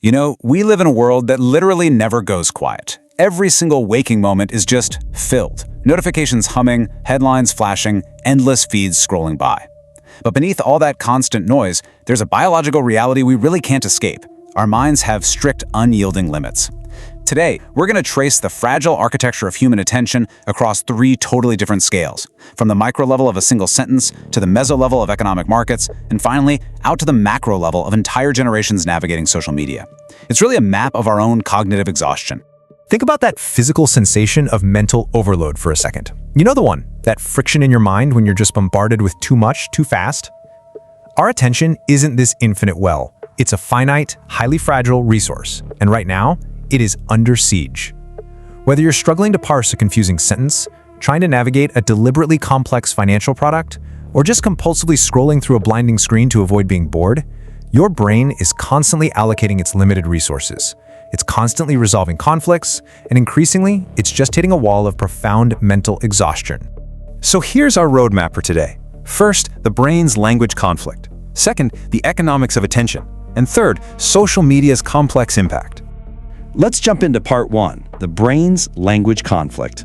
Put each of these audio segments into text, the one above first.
You know, we live in a world that literally never goes quiet. Every single waking moment is just filled. Notifications humming, headlines flashing, endless feeds scrolling by. But beneath all that constant noise, there's a biological reality we really can't escape. Our minds have strict, unyielding limits. Today, we're going to trace the fragile architecture of human attention across three totally different scales, from the micro level of a single sentence to the meso level of economic markets, and finally, out to the macro level of entire generations navigating social media. It's really a map of our own cognitive exhaustion. Think about that physical sensation of mental overload for a second. You know the one, that friction in your mind when you're just bombarded with too much, too fast? Our attention isn't this infinite well. It's a finite, highly fragile resource, and right now, it is under siege. Whether you're struggling to parse a confusing sentence, trying to navigate a deliberately complex financial product, or just compulsively scrolling through a blinding screen to avoid being bored, your brain is constantly allocating its limited resources. It's constantly resolving conflicts, and increasingly, it's just hitting a wall of profound mental exhaustion. So here's our roadmap for today. First, the brain's language conflict. Second, the economics of attention. And third, social media's complex impact. Let's jump into part one, the brain's language conflict.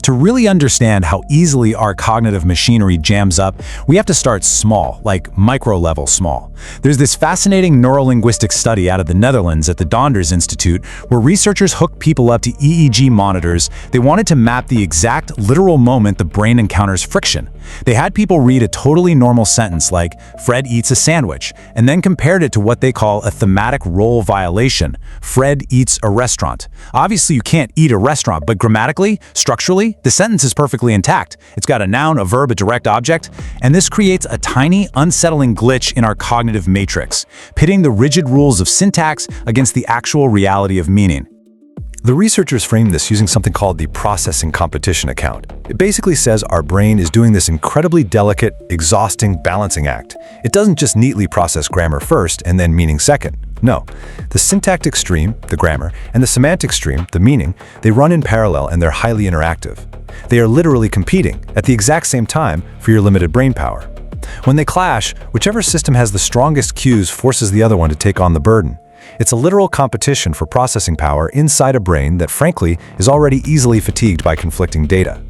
To really understand how easily our cognitive machinery jams up, we have to start small, like micro-level small. There's this fascinating neurolinguistic study out of the Netherlands at the Donders Institute where researchers hooked people up to EEG monitors. They wanted to map the exact literal moment the brain encounters friction. They had people read a totally normal sentence like, "Fred eats a sandwich," and then compared it to what they call a thematic role violation, "Fred eats a restaurant." Obviously, you can't eat a restaurant, but grammatically, structurally, the sentence is perfectly intact. It's got a noun, a verb, a direct object, and this creates a tiny, unsettling glitch in our cognitive matrix, pitting the rigid rules of syntax against the actual reality of meaning. The researchers framed this using something called the processing competition account. It basically says our brain is doing this incredibly delicate, exhausting balancing act. It doesn't just neatly process grammar first and then meaning second. No, the syntactic stream, the grammar, and the semantic stream, the meaning, they run in parallel and they're highly interactive. They are literally competing at the exact same time for your limited brain power. When they clash, whichever system has the strongest cues forces the other one to take on the burden. It's a literal competition for processing power inside a brain that, frankly, is already easily fatigued by conflicting data.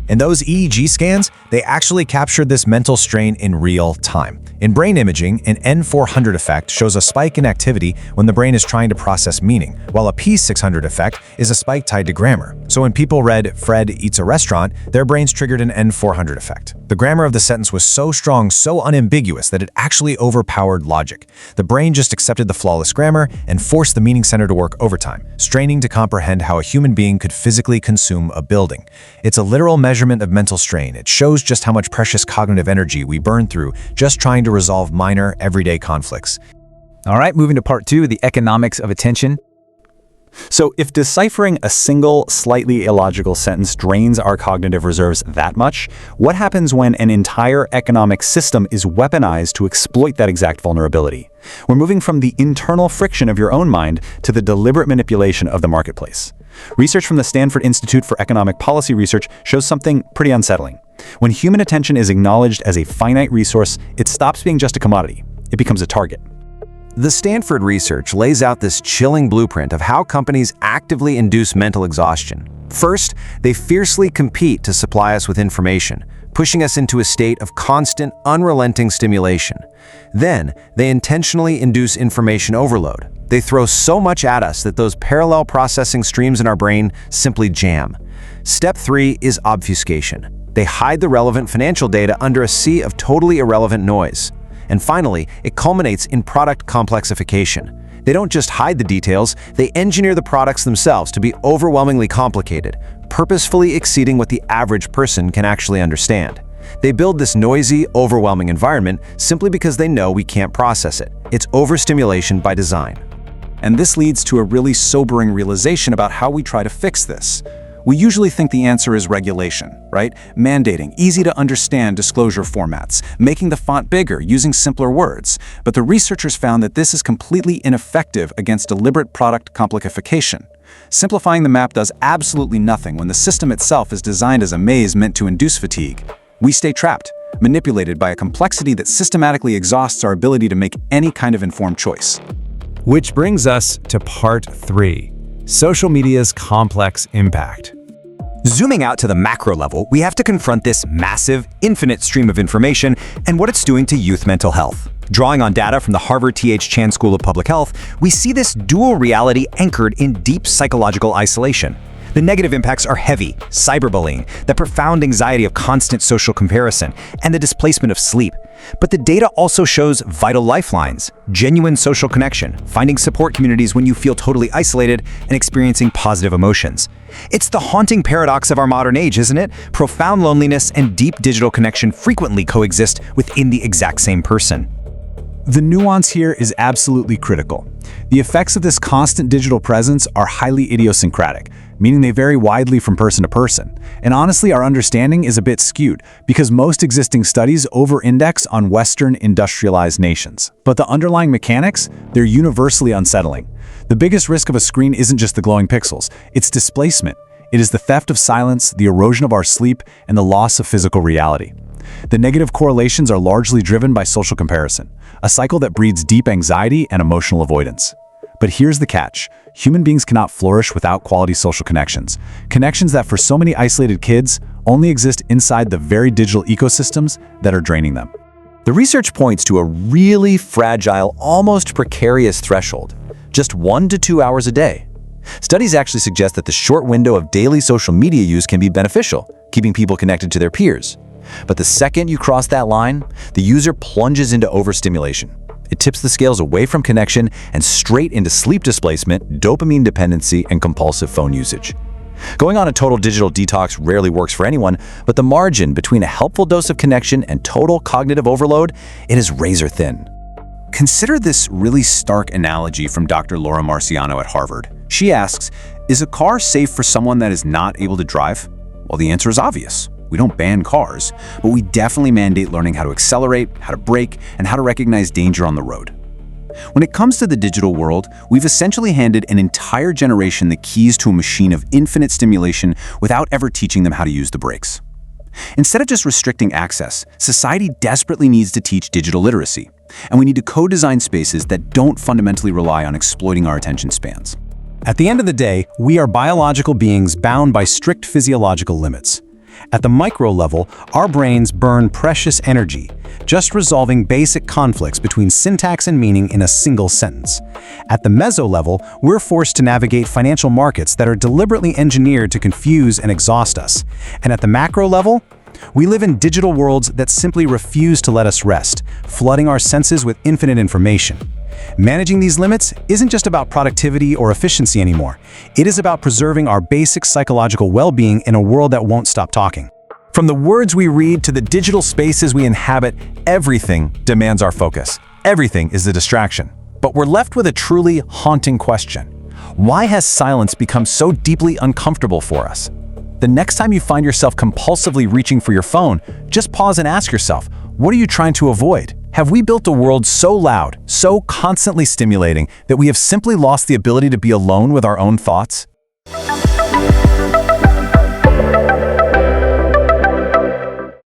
In those EEG scans, they actually captured this mental strain in real time. In brain imaging, an N400 effect shows a spike in activity when the brain is trying to process meaning, while a P600 effect is a spike tied to grammar. So when people read "Fred eats a restaurant," their brains triggered an N400 effect. The grammar of the sentence was so strong, so unambiguous, that it actually overpowered logic. The brain just accepted the flawless grammar and forced the meaning center to work overtime, straining to comprehend how a human being could physically consume a building. It's a literal measurement of mental strain. It shows just how much precious cognitive energy we burn through just trying to resolve minor, everyday conflicts. All right, moving to part two, the economics of attention. So if deciphering a single, slightly illogical sentence drains our cognitive reserves that much, what happens when an entire economic system is weaponized to exploit that exact vulnerability? We're moving from the internal friction of your own mind to the deliberate manipulation of the marketplace. Research from the Stanford Institute for Economic Policy Research shows something pretty unsettling. When human attention is acknowledged as a finite resource, it stops being just a commodity. It becomes a target. The Stanford research lays out this chilling blueprint of how companies actively induce mental exhaustion. First, they fiercely compete to supply us with information, pushing us into a state of constant, unrelenting stimulation. Then, they intentionally induce information overload. They throw so much at us that those parallel processing streams in our brain simply jam. Step 3 is obfuscation. They hide the relevant financial data under a sea of totally irrelevant noise. And finally, it culminates in product complexification. They don't just hide the details, they engineer the products themselves to be overwhelmingly complicated, purposefully exceeding what the average person can actually understand. They build this noisy, overwhelming environment simply because they know we can't process it. It's overstimulation by design. And this leads to a really sobering realization about how we try to fix this. We usually think the answer is regulation, right? Mandating easy-to-understand disclosure formats, making the font bigger, using simpler words. But the researchers found that this is completely ineffective against deliberate product complexification. Simplifying the map does absolutely nothing when the system itself is designed as a maze meant to induce fatigue. We stay trapped, manipulated by a complexity that systematically exhausts our ability to make any kind of informed choice. Which brings us to part 3, social media's complex impact. Zooming out to the macro level, we have to confront this massive, infinite stream of information and what it's doing to youth mental health. Drawing on data from the Harvard T.H. Chan School of Public Health, we see this dual reality anchored in deep psychological isolation. The negative impacts are heavy: cyberbullying, the profound anxiety of constant social comparison, and the displacement of sleep. But the data also shows vital lifelines, genuine social connection, finding support communities when you feel totally isolated, and experiencing positive emotions. It's the haunting paradox of our modern age, isn't it? Profound loneliness and deep digital connection frequently coexist within the exact same person. The nuance here is absolutely critical. The effects of this constant digital presence are highly idiosyncratic, meaning they vary widely from person to person. And honestly, our understanding is a bit skewed because most existing studies over-index on Western industrialized nations. But the underlying mechanics, they're universally unsettling. The biggest risk of a screen isn't just the glowing pixels, it's displacement. It is the theft of silence, the erosion of our sleep, and the loss of physical reality. The negative correlations are largely driven by social comparison, a cycle that breeds deep anxiety and emotional avoidance. But here's the catch. Human beings cannot flourish without quality social connections. Connections that for so many isolated kids only exist inside the very digital ecosystems that are draining them. The research points to a really fragile, almost precarious threshold, just 1 to 2 hours a day. Studies actually suggest that the short window of daily social media use can be beneficial, keeping people connected to their peers. But the second you cross that line, the user plunges into overstimulation. It tips the scales away from connection and straight into sleep displacement, dopamine dependency, and compulsive phone usage. Going on a total digital detox rarely works for anyone, but the margin between a helpful dose of connection and total cognitive overload, it is razor thin. Consider this really stark analogy from Dr. Laura Marciano at Harvard. She asks, is a car safe for someone that is not able to drive? Well, the answer is obvious. We don't ban cars, but we definitely mandate learning how to accelerate, how to brake, and how to recognize danger on the road. When it comes to the digital world, we've essentially handed an entire generation the keys to a machine of infinite stimulation without ever teaching them how to use the brakes. Instead of just restricting access, society desperately needs to teach digital literacy, and we need to co-design spaces that don't fundamentally rely on exploiting our attention spans. At the end of the day, we are biological beings bound by strict physiological limits. At the micro level, our brains burn precious energy, just resolving basic conflicts between syntax and meaning in a single sentence. At the meso level, we're forced to navigate financial markets that are deliberately engineered to confuse and exhaust us. And at the macro level, we live in digital worlds that simply refuse to let us rest, flooding our senses with infinite information. Managing these limits isn't just about productivity or efficiency anymore. It is about preserving our basic psychological well-being in a world that won't stop talking. From the words we read to the digital spaces we inhabit, everything demands our focus. Everything is a distraction. But we're left with a truly haunting question. Why has silence become so deeply uncomfortable for us? The next time you find yourself compulsively reaching for your phone, just pause and ask yourself, what are you trying to avoid? Have we built a world so loud, so constantly stimulating, that we have simply lost the ability to be alone with our own thoughts?